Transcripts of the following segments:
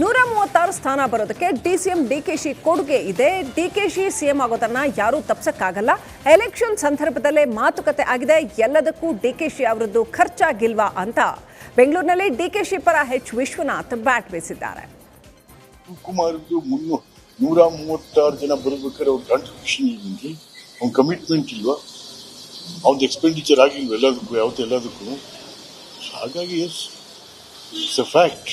136 ಸ್ಥಾನ ಬರೋದಕ್ಕೆ ಡಿಸಿಎಂ ಡಿಕೆಶಿ ಕೊಡುಗೆ ಇದೆ. ಡಿಕೆಶಿ ಸಿಎಂ ಆಗೋದನ್ನ ಯಾರೂ ತಪ್ಸಕ್ಕಾಗಲ್ಲ. ಎಲೆಕ್ಷನ್ ಸಂದರ್ಭದಲ್ಲೇ ಮಾತುಕತೆ ಆಗಿದೆ. ಎಲ್ಲದಕ್ಕೂ ಡಿಕೆಶಿ ಅವರದ್ದು ಖರ್ಚಾಗಿಲ್ವಾ ಅಂತ ಬೆಂಗಳೂರಿನಲ್ಲಿ ಡಿಕೆಶಿ ಪರ ಎಚ್ ವಿಶ್ವನಾಥ್ ಬ್ಯಾಟ್ ಬೀಸಿದ್ದಾರೆ. ಶಿವಕುಮಾರ್ದು 136 ಜನ ಬರಬೇಕಾದ್ರೆ ಅವ್ರ ಕಾಂಟ್ರಿಬ್ಯೂಷನ್ ಇದೆ, ಅವ್ನ ಕಮಿಟ್ಮೆಂಟ್ ಇಲ್ವಾ, ಅವ್ನ ಎಕ್ಸ್ಪೆಂಡಿಚರ್ ಆಗಿಲ್ವ ಎಲ್ಲದಕ್ಕೂ. ಹಾಗಾಗಿ it's a fact.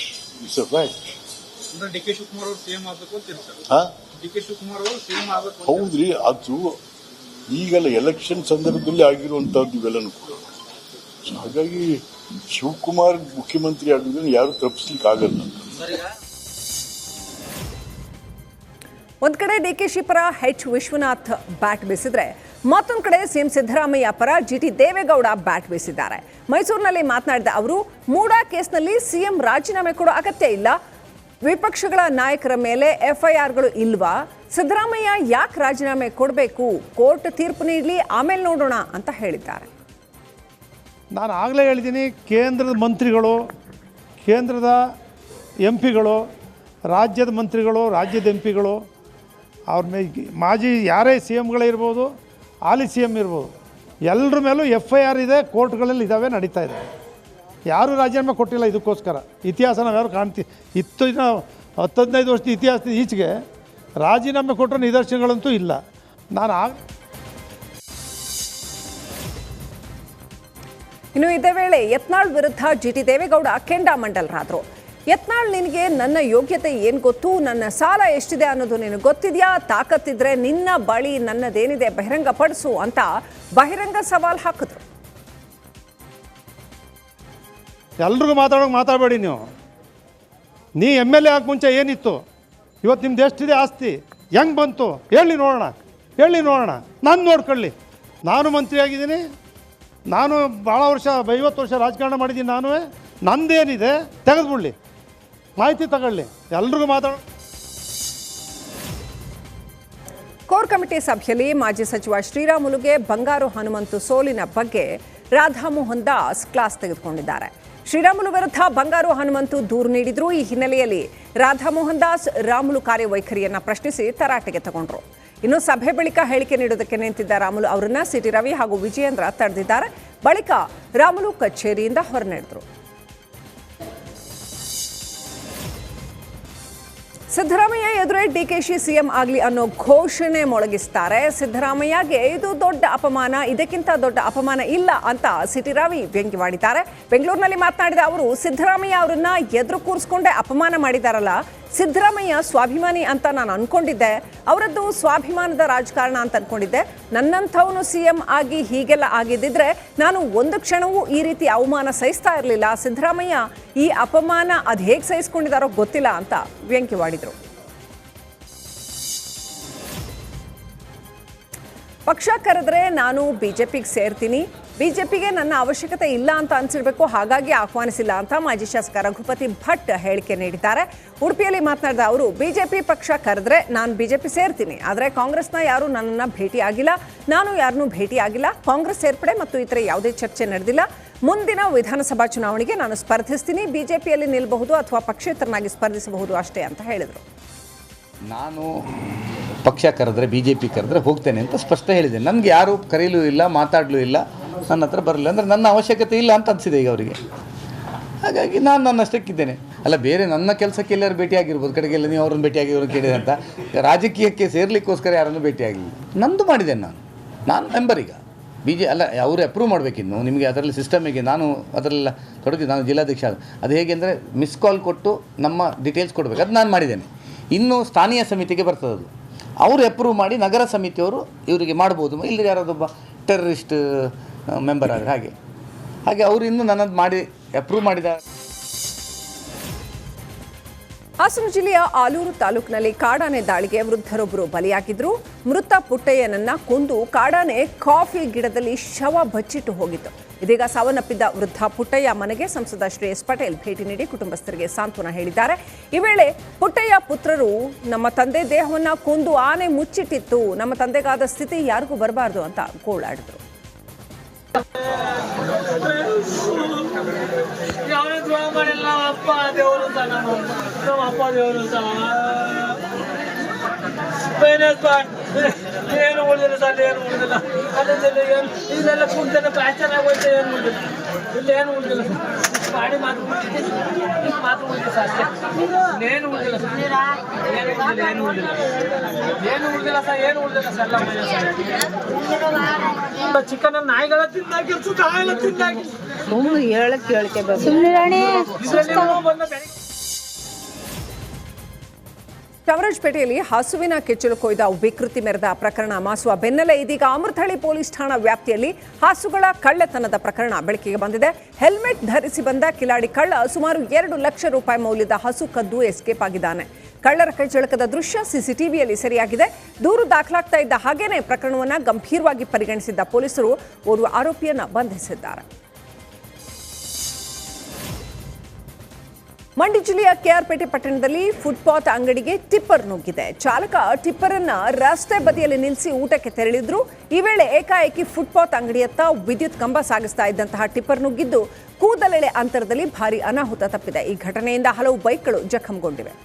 DK Shivakumar ಅವರು ಸಿಎಂ ಆಗಬೇಕು ಅಂತ ಡಿಕೆ ಶಿವಕುಮಾರ್ ಅವರು ಸಿಎಂ ಆಗಬೇಕು. ಹೌದ್ರಿ, ಅದು ಈಗೆಲ್ಲ ಎಲೆಕ್ಷನ್ ಸಂದರ್ಭದಲ್ಲಿ ಆಗಿರುವಂತಹದ್ದು ಇವೆಲ್ಲನೂ ಕೂಡ. ಹಾಗಾಗಿ ಶಿವಕುಮಾರ್ ಮುಖ್ಯಮಂತ್ರಿ ಆಗೋದನ್ನ ಯಾರು ತಪ್ಪಿಸ್ಲಿಕ್ಕೆ ಆಗಲ್ಲ. ಒಂದ್ ಕಡೆ ಡಿಕೆಶಿ ಪರ ಎಚ್ ವಿಶ್ವನಾಥ್ ಬ್ಯಾಟ್ ಬೀಸಿದ್ರೆ, ಮತ್ತೊಂದು ಕಡೆ ಸಿಎಂ ಸಿದ್ದರಾಮಯ್ಯ ಪರ ಜಿಟಿ ದೇವೇಗೌಡ ಬ್ಯಾಟ್ ಬೀಸಿದ್ದಾರೆ. ಮೈಸೂರಿನಲ್ಲಿ ಮಾತನಾಡಿದ ಅವರು, ಮೂಡಾ ಕೇಸ್ನಲ್ಲಿ ಸಿಎಂ ರಾಜೀನಾಮೆ ಕೊಡೋ ಅಗತ್ಯ ಇಲ್ಲ. ವಿಪಕ್ಷಗಳ ನಾಯಕರ ಮೇಲೆ ಎಫ್ಐಆರ್ಗಳು ಇಲ್ವಾ? ಸಿದ್ದರಾಮಯ್ಯ ಯಾಕೆ ರಾಜೀನಾಮೆ ಕೊಡಬೇಕು? ಕೋರ್ಟ್ ತೀರ್ಪು ನೀಡಲಿ, ಆಮೇಲೆ ನೋಡೋಣ ಅಂತ ಹೇಳಿದ್ದಾರೆ. ನಾನು ಆಗಲೇ ಹೇಳಿದ್ದೀನಿ, ಕೇಂದ್ರದ ಮಂತ್ರಿಗಳು, ಕೇಂದ್ರದ ಎಂಪಿಗಳು, ರಾಜ್ಯದ ಮಂತ್ರಿಗಳು, ರಾಜ್ಯದ ಎಂಪಿಗಳು, ಅವ್ರ ಮೇಲೆ ಮಾಜಿ ಯಾರೇ ಸಿ ಎಮ್ಗಳೇ ಇರ್ಬೋದು, ಹಾಲಿ ಸಿ ಎಮ್ ಇರ್ಬೋದು, ಎಲ್ಲರ ಮೇಲೂ FIR ಇದೆ, ಕೋರ್ಟ್ಗಳಲ್ಲಿ ಇದ್ದಾವೆ, ನಡೀತಾ ಇದೆ. ಯಾರೂ ರಾಜೀನಾಮೆ ಕೊಟ್ಟಿಲ್ಲ. ಇದಕ್ಕೋಸ್ಕರ ಇತಿಹಾಸ ನಾವ್ಯಾರು ಕಾಣ್ತೀವಿ. 10-15 ವರ್ಷದ ಇತಿಹಾಸದ ಈಚೆಗೆ ರಾಜೀನಾಮೆ ಕೊಟ್ಟರೆ ನಿದರ್ಶನಗಳಂತೂ ಇಲ್ಲ. ಇನ್ನು ಇದೇ ವೇಳೆ ಯತ್ನಾಳ್ ವಿರುದ್ಧ ಜಿಟಿ ದೇವೇಗೌಡ ಕೆಂಡಾಮಂಡಲರಾದರು. ಯತ್ನಾಳ್, ನಿನಗೆ ನನ್ನ ಯೋಗ್ಯತೆ ಏನು ಗೊತ್ತು? ನನ್ನ ಸಾಲ ಎಷ್ಟಿದೆ ಅನ್ನೋದು ನಿನಗೆ ಗೊತ್ತಿದೆಯಾ? ತಾಕತ್ತಿದ್ರೆ ನಿನ್ನ ಬಳಿ ನನ್ನದೇನಿದೆ ಬಹಿರಂಗ ಪಡಿಸು ಅಂತ ಬಹಿರಂಗ ಸವಾಲ್ ಹಾಕಿದ್ರು. ಎಲ್ರಿಗೂ ಮಾತಾಡಬೇಡಿ ನೀವು. ನೀ MLA ಆಗಿ ಮುಂಚೆ ಏನಿತ್ತು? ಇವತ್ತು ನಿಮ್ದು ಎಷ್ಟಿದೆ ಆಸ್ತಿ? ಹೆಂಗೆ ಬಂತು? ಹೇಳಿ ನೋಡೋಣ. ನಾನು ನೋಡ್ಕೊಳ್ಳಿ. ನಾನು ಮಂತ್ರಿ ಆಗಿದ್ದೀನಿ. ನಾನು ಭಾಳ ವರ್ಷ 50 ವರ್ಷ ರಾಜಕಾರಣ ಮಾಡಿದ್ದೀನಿ. ನಂದೇನಿದೆ ತೆಗೆದುಬಿಡ್ಲಿ, ಮಾಹಿತಿ ತಗೊಳ್ಳಿ. ಎಲ್ರಿಗೂ ಕೋರ್ ಕಮಿಟಿ ಸಭೆಯಲ್ಲಿ ಮಾಜಿ ಸಚಿವ ಶ್ರೀರಾಮುಲುಗೆ ಬಂಗಾರು ಹನುಮಂತು ಸೋಲಿನ ಬಗ್ಗೆ ರಾಧಾಮೋಹನ್ ದಾಸ್ ಕ್ಲಾಸ್ ತೆಗೆದುಕೊಂಡಿದ್ದಾರೆ. ಶ್ರೀರಾಮುಲು ವಿರುದ್ಧ ಬಂಗಾರು ಹನುಮಂತು ದೂರು ನೀಡಿದ್ರು. ಈ ಹಿನ್ನೆಲೆಯಲ್ಲಿ ರಾಧಾಮೋಹನ್ ದಾಸ್ ರಾಮುಲು ಕಾರ್ಯವೈಖರಿಯನ್ನ ಪ್ರಶ್ನಿಸಿ ತರಾಟೆಗೆ ತಗೊಂಡ್ರು. ಇನ್ನು ಸಭೆ ಬಳಿಕ ಹೇಳಿಕೆ ನೀಡೋದಕ್ಕೆ ನಿಂತಿದ್ದ ರಾಮುಲು ಅವರನ್ನ ಸಿಟಿ ರವಿ ಹಾಗೂ ವಿಜಯೇಂದ್ರ ತಡೆದಿದ್ದಾರೆ. ಬಳಿಕ ರಾಮುಲು ಕಚೇರಿಯಿಂದ ಹೊರನಡೆದರು. ಸಿದ್ದರಾಮಯ್ಯ ಎದುರೇ ಡಿಕೆಶಿ ಸಿಎಂ ಆಗಲಿ ಅನ್ನೋ ಘೋಷಣೆ ಮೊಳಗಿಸ್ತಾರೆ. ಸಿದ್ದರಾಮಯ್ಯಗೆ ಇದು ದೊಡ್ಡ ಅಪಮಾನ, ಇದಕ್ಕಿಂತ ದೊಡ್ಡ ಅಪಮಾನ ಇಲ್ಲ ಅಂತ ಸಿಟಿ ರವಿ ವ್ಯಂಗ್ಯವಾಡಿದ್ದಾರೆ. ಬೆಂಗಳೂರಿನಲ್ಲಿ ಮಾತನಾಡಿದ ಅವರು, ಸಿದ್ದರಾಮಯ್ಯ ಅವರನ್ನ ಎದುರು ಕೂರಿಸ್ಕೊಂಡೇ ಅಪಮಾನ ಮಾಡಿದಾರಲ್ಲ, ಸಿದ್ದರಾಮಯ್ಯ ಸ್ವಾಭಿಮಾನಿ ಅಂತ ನಾನು ಅನ್ಕೊಂಡಿದ್ದೆ. ಅವರದ್ದು ಸ್ವಾಭಿಮಾನದ ರಾಜಕಾರಣ ಅಂತ ಅನ್ಕೊಂಡಿದ್ದೆ. ನನ್ನಂಥವನು ಸಿಎಂ ಆಗಿ ಹೀಗೆಲ್ಲ ಆಗಿದ್ದಿದ್ರೆ ನಾನು ಒಂದು ಕ್ಷಣವೂ ಈ ರೀತಿ ಅವಮಾನ ಸಹಿಸ್ತಾ ಇರಲಿಲ್ಲ. ಸಿದ್ದರಾಮಯ್ಯ ಈ ಅಪಮಾನ ಅದು ಹೇಗೆ ಸಹಿಸ್ಕೊಂಡಿದ್ದಾರೋ ಗೊತ್ತಿಲ್ಲ ಅಂತ ವ್ಯಂಗ್ಯವಾಡಿದರು. ಪಕ್ಷ ಕರೆದ್ರೆ ನಾನು ಬಿಜೆಪಿಗೆ ಸೇರ್ತೀನಿ, ಬಿಜೆಪಿಗೆ ನನ್ನ ಅವಶ್ಯಕತೆ ಇಲ್ಲ ಅಂತ ಅನ್ಸಿರ್ಬೇಕು, ಹಾಗಾಗಿ ಆಹ್ವಾನಿಸಿಲ್ಲ ಅಂತ ಮಾಜಿ ಶಾಸಕ ರಘುಪತಿ ಭಟ್ ಹೇಳಿಕೆ ನೀಡಿದ್ದಾರೆ. ಉಡುಪಿಯಲ್ಲಿ ಮಾತನಾಡಿದ ಅವರು, ಬಿಜೆಪಿ ಪಕ್ಷ ಕರೆದ್ರೆ ನಾನು ಬಿಜೆಪಿ ಸೇರ್ತೀನಿ, ಆದರೆ ಕಾಂಗ್ರೆಸ್ನ ಯಾರೂ ನನ್ನನ್ನು ಭೇಟಿ ಆಗಿಲ್ಲ, ನಾನು ಯಾರನ್ನೂ ಭೇಟಿ ಆಗಿಲ್ಲ. ಕಾಂಗ್ರೆಸ್ ಸೇರ್ಪಡೆ ಮತ್ತು ಇತರೆ ಯಾವುದೇ ಚರ್ಚೆ ನಡೆದಿಲ್ಲ. ಮುಂದಿನ ವಿಧಾನಸಭಾ ಚುನಾವಣೆಗೆ ನಾನು ಸ್ಪರ್ಧಿಸ್ತೀನಿ, ಬಿಜೆಪಿಯಲ್ಲಿ ನಿಲ್ಲಬಹುದು ಅಥವಾ ಪಕ್ಷೇತರನಾಗಿ ಸ್ಪರ್ಧಿಸಬಹುದು ಅಷ್ಟೇ ಅಂತ ಹೇಳಿದರು. ನಾನು ಪಕ್ಷ ಕರೆದ್ರೆ, BJP ಕರೆದ್ರೆ ಹೋಗ್ತೇನೆ ಅಂತ ಸ್ಪಷ್ಟ ಹೇಳಿದ್ದೇನೆ. ನನಗೆ ಯಾರೂ ಕರೀಲೂ ಇಲ್ಲ, ಮಾತಾಡಲೂ ಇಲ್ಲ, ನನ್ನ ಹತ್ರ ಬರಲಿಲ್ಲ. ಅಂದರೆ ನನ್ನ ಅವಶ್ಯಕತೆ ಇಲ್ಲ ಅಂತ ಅನಿಸಿದೆ ಈಗ ಅವರಿಗೆ. ಹಾಗಾಗಿ ನಾನು ನನ್ನಷ್ಟಕ್ಕಿದ್ದೇನೆ. ಅಲ್ಲ, ಬೇರೆ ನನ್ನ ಕೆಲಸಕ್ಕೆ ಎಲ್ಲರೂ ಭೇಟಿಯಾಗಿರ್ಬೋದು, ಕಡೆಗೆಲ್ಲ ನೀವು ಅವ್ರನ್ನ ಭೇಟಿಯಾಗಿರೋರು ಕೇಳಿದೆ ಅಂತ. ರಾಜಕೀಯಕ್ಕೆ ಸೇರ್ಲಿಕ್ಕೋಸ್ಕರ ಯಾರನ್ನು ಭೇಟಿಯಾಗಿಲ್ಲ. ನಂದು ಮಾಡಿದ್ದೇನೆ. ನಾನು ಮೆಂಬರ್ ಈಗ ಅಲ್ಲ, ಅವರು ಅಪ್ರೂವ್ ಮಾಡಬೇಕಿನ್ನು. ನಿಮಗೆ ಅದರಲ್ಲಿ ಸಿಸ್ಟಮಿಗೆ ನಾನು ಅದರಲ್ಲ ತೊಡಗಿದ್ದು. ನಾನು ಜಿಲ್ಲಾಧ್ಯಕ್ಷ. ಅದು ಹೇಗೆ ಅಂದರೆ ಮಿಸ್ ಕಾಲ್ ಕೊಟ್ಟು ನಮ್ಮ ಡೀಟೇಲ್ಸ್ ಕೊಡಬೇಕು. ಅದು ನಾನು ಮಾಡಿದ್ದೇನೆ. ಇನ್ನು ಸ್ಥಾನೀಯ ಸಮಿತಿಗೆ ಬರ್ತದೆ. ಅದು ಅವರು ಅಪ್ರೂವ್ ಮಾಡಿ ನಗರ ಸಮಿತಿಯವರು ಇವರಿಗೆ ಮಾಡ್ಬೋದು. ಇಲ್ಲಿ ಯಾರಾದೊಬ್ಬ ಟೆರರಿಸ್ಟ್ ಮೆಂಬರ್ ಆದರೆ ಹಾಗೆ ಅವರು ಇನ್ನೂ ನನ್ನದು ಮಾಡಿ ಅಪ್ರೂವ್ ಮಾಡಿದ. ಹಾಸನ ಜಿಲ್ಲೆಯ ಆಲೂರು ತಾಲೂಕಿನಲ್ಲಿ ಕಾಡಾನೆ ದಾಳಿಗೆ ವೃದ್ಧರೊಬ್ಬರು ಬಲಿಯಾಗಿದ್ರು. ಮೃತ ಪುಟ್ಟಯ್ಯನನ್ನ ಕೊಂದು ಕಾಡಾನೆ ಕಾಫಿ ಗಿಡದಲ್ಲಿ ಶವ ಬಚ್ಚಿಟ್ಟು ಹೋಗಿತ್ತು. ಇದೀಗ ಸಾವನ್ನಪ್ಪಿದ್ದ ವೃದ್ಧ ಪುಟ್ಟಯ್ಯ ಮನೆಗೆ ಸಂಸದ ಶ್ರೀ ಎಸ್ ಪಟೇಲ್ ಭೇಟಿ ನೀಡಿ ಕುಟುಂಬಸ್ಥರಿಗೆ ಸಾಂತ್ವನ ಹೇಳಿದ್ದಾರೆ. ಈ ವೇಳೆ ಪುಟ್ಟಯ್ಯ ಪುತ್ರರು, ನಮ್ಮ ತಂದೆ ದೇಹವನ್ನ ಕೊಂದು ಆನೆ ಮುಚ್ಚಿಟ್ಟಿತ್ತು, ನಮ್ಮ ತಂದೆಗಾದ ಸ್ಥಿತಿ ಯಾರಿಗೂ ಬರಬಾರ್ದು ಅಂತ ಗೋಳಾಡಿದ್ರು. ಯಾವೇ ದ್ರೋಹ ಮಾಡಿಲ್ಲ ಅಪ್ಪ, ದೇವರು ನಮ್ಮ ಅಪ್ಪ ದೇವರು ಫೈನಾನ್ಸ್ ಏನು ಉಳಿದಿಲ್ಲ ಸರ್, ಏನು ಉಳಿದಿಲ್ಲ. ಅದರಿಂದ ಏನು ಇಲ್ಲೆಲ್ಲ ಕುಂತೇನೆ ಪ್ಲಾಸ್ಟರ್ ಆಗೋಯ್ತು, ಏನು ಉಳಿದಿಲ್ಲ. ಇಲ್ಲಿ ಏನು ಉಳಿದಿಲ್ಲ ಮಾಡಿ ಮಾತು ಉಳಿದಿದೆ ಸರ್, ಅಷ್ಟೇ. ಏನು ಉಳಿದಿಲ್ಲ ಸರ್, ಏನು ಉಳಿದಿಲ್ಲ, ಏನು ಉಳಿದಿಲ್ಲ, ಏನು ಉಳಿದಿಲ್ಲ ಸರ್, ಏನು ಉಳಿದಿಲ್ಲ ಸರ್. ಎಲ್ಲ ಚಿಕನ್ ನಾಯಿಗಳ ತಿಂದಾಕಿ ನಾಯಿಗಳ ತಿಂದಾಕಿ ಸುಮ್ಮನೆ ಹೇಳಕ್ಕೆ ಹೇಳ್ಕೋಬೇಕು. ಸುಮ್ಮನೆ ಬಂದ ಬೆಳಿಗ್ಗೆ ಚಾಮರಾಜಪೇಟೆಯಲ್ಲಿ ಹಸುವಿನ ಕೆಚ್ಚಲು ಕೊಯ್ದ ವಿಕೃತಿ ಮೆರೆದ ಪ್ರಕರಣ ಮಾಸುವ ಬೆನ್ನಲ್ಲೇ ಇದೀಗ ಅಮೃತಹಳ್ಳಿ ಪೊಲೀಸ್ ಠಾಣಾ ವ್ಯಾಪ್ತಿಯಲ್ಲಿ ಹಸುಗಳ ಕಳ್ಳತನದ ಪ್ರಕರಣ ಬೆಳಕಿಗೆ ಬಂದಿದೆ. ಹೆಲ್ಮೆಟ್ ಧರಿಸಿ ಬಂದ ಕಿಲಾಡಿ ಕಳ್ಳ ಸುಮಾರು 2 ಲಕ್ಷ ರೂಪಾಯಿ ಮೌಲ್ಯದ ಹಸು ಕದ್ದು ಎಸ್ಕೇಪ್ ಆಗಿದ್ದಾನೆ. ಕಳ್ಳರ ಕೈಚಳಕದ ದೃಶ್ಯ ಸಿಸಿಟಿವಿಯಲ್ಲಿ ಸೆರೆಯಾಗಿದೆ. ದೂರು ದಾಖಲಾಗ್ತಾ ಇದ್ದ ಹಾಗೇನೆ ಪ್ರಕರಣವನ್ನು ಗಂಭೀರವಾಗಿ ಪರಿಗಣಿಸಿದ್ದ ಪೊಲೀಸರು ಓರ್ವ ಆರೋಪಿಯನ್ನ ಬಂಧಿಸಿದ್ದಾರೆ. ಮಂಡ್ಯ ಜಿಲ್ಲೆಯ ಕೆಆರ್ಪೇಟೆ ಪಟ್ಟಣದಲ್ಲಿ ಫುಟ್ಪಾತ್ ಅಂಗಡಿಗೆ ಟಿಪ್ಪರ್ ನುಗ್ಗಿದೆ. ಚಾಲಕ ಟಿಪ್ಪರ್ ಅನ್ನ ರಸ್ತೆ ಬದಿಯಲ್ಲಿ ನಿಲ್ಲಿಸಿ ಊಟಕ್ಕೆ ತೆರಳಿದ್ರು. ಈ ವೇಳೆ ಏಕಾಏಕಿ ಫುಟ್ಪಾತ್ ಅಂಗಡಿಯತ್ತ ವಿದ್ಯುತ್ ಕಂಬ ಸಾಗಿಸ್ತಾ ಇದ್ದಂತಹ ಟಿಪ್ಪರ್ ನುಗ್ಗಿದ್ದು ಕೂದಲೆಳೆ ಅಂತರದಲ್ಲಿ ಭಾರಿ ಅನಾಹುತ ತಪ್ಪಿದೆ. ಈ ಘಟನೆಯಿಂದ ಹಲವು ಬೈಕ್ಗಳು ಜಖಂಗೊಂಡಿವೆ.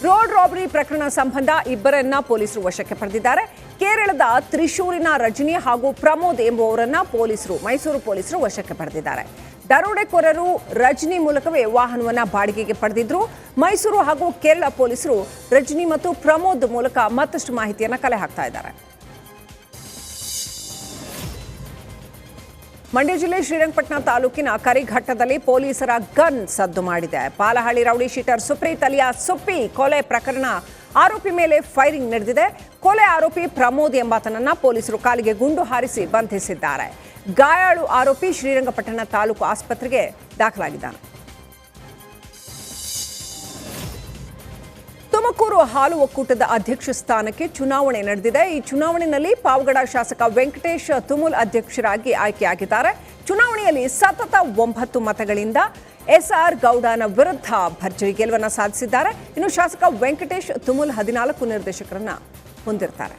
ರೋಡ್ ರಾಬರಿ ಪ್ರಕರಣ ಸಂಬಂಧ ಇಬ್ಬರನ್ನ ಪೊಲೀಸರು ವಶಕ್ಕೆ ಪಡೆದಿದ್ದಾರೆ. ಕೇರಳದ ತ್ರಿಶೂರಿನ ರಜನಿ ಹಾಗೂ ಪ್ರಮೋದ್ ಎಂಬುವವರನ್ನ ಮೈಸೂರು ಪೊಲೀಸರು ವಶಕ್ಕೆ ಪಡೆದಿದ್ದಾರೆ. ದರೋಡೆಕೋರರು ರಜನಿ ಮೂಲಕವೇ ವಾಹನವನ್ನ ಬಾಡಿಗೆಗೆ ಪಡೆದಿದ್ರು. ಮೈಸೂರು ಹಾಗೂ ಕೇರಳ ಪೊಲೀಸರು ರಜನಿ ಮತ್ತು ಪ್ರಮೋದ್ ಮೂಲಕ ಮತ್ತಷ್ಟು ಮಾಹಿತಿಯನ್ನ ಕಲೆ ಹಾಕ್ತಾ ಇದ್ದಾರೆ. ಮಂಡ್ಯ ಜಿಲ್ಲೆ ಶ್ರೀರಂಗಪಟ್ಟಣ ತಾಲೂಕಿನ ಕರಿಘಟ್ಟದಲ್ಲಿ ಪೊಲೀಸರ ಗನ್ ಸದ್ದು ಮಾಡಿದೆ. Palahalli rowdy sheeter Supreeth alias Suppi ಕೊಲೆ ಪ್ರಕರಣ ಆರೋಪಿ ಮೇಲೆ ಫೈರಿಂಗ್ ನಡೆದಿದೆ. ಕೊಲೆ ಆರೋಪಿ ಪ್ರಮೋದ್ ಎಂಬಾತನನ್ನ ಪೊಲೀಸರು ಕಾಲಿಗೆ ಗುಂಡು ಹಾರಿಸಿ ಬಂಧಿಸಿದ್ದಾರೆ. ಗಾಯಾಳು ಆರೋಪಿ ಶ್ರೀರಂಗಪಟ್ಟಣ ತಾಲೂಕು ಆಸ್ಪತ್ರೆಗೆ ದಾಖಲಾಗಿದ್ದಾನೆ. ತುಮಕೂರು ಹಾಲು ಒಕ್ಕೂಟದ ಅಧ್ಯಕ್ಷ ಸ್ಥಾನಕ್ಕೆ ಚುನಾವಣೆ ನಡೆದಿದೆ. ಈ ಚುನಾವಣೆಯಲ್ಲಿ ಪಾವಗಡ ಶಾಸಕ ವೆಂಕಟೇಶ್ ತುಮುಲ್ ಅಧ್ಯಕ್ಷರಾಗಿ ಆಯ್ಕೆಯಾಗಿದ್ದಾರೆ. ಚುನಾವಣೆಯಲ್ಲಿ ಸತತ 9 ಮತಗಳಿಂದ ಎಸ್ಆರ್ ಗೌಡನ ವಿರುದ್ಧ ಭರ್ಜರಿ ಗೆಲುವನ್ನು ಸಾಧಿಸಿದ್ದಾರೆ. ಇನ್ನು ಶಾಸಕ ವೆಂಕಟೇಶ್ ತುಮುಲ್ 14 ನಿರ್ದೇಶಕರನ್ನ ಹೊಂದಿರ್ತಾರೆ.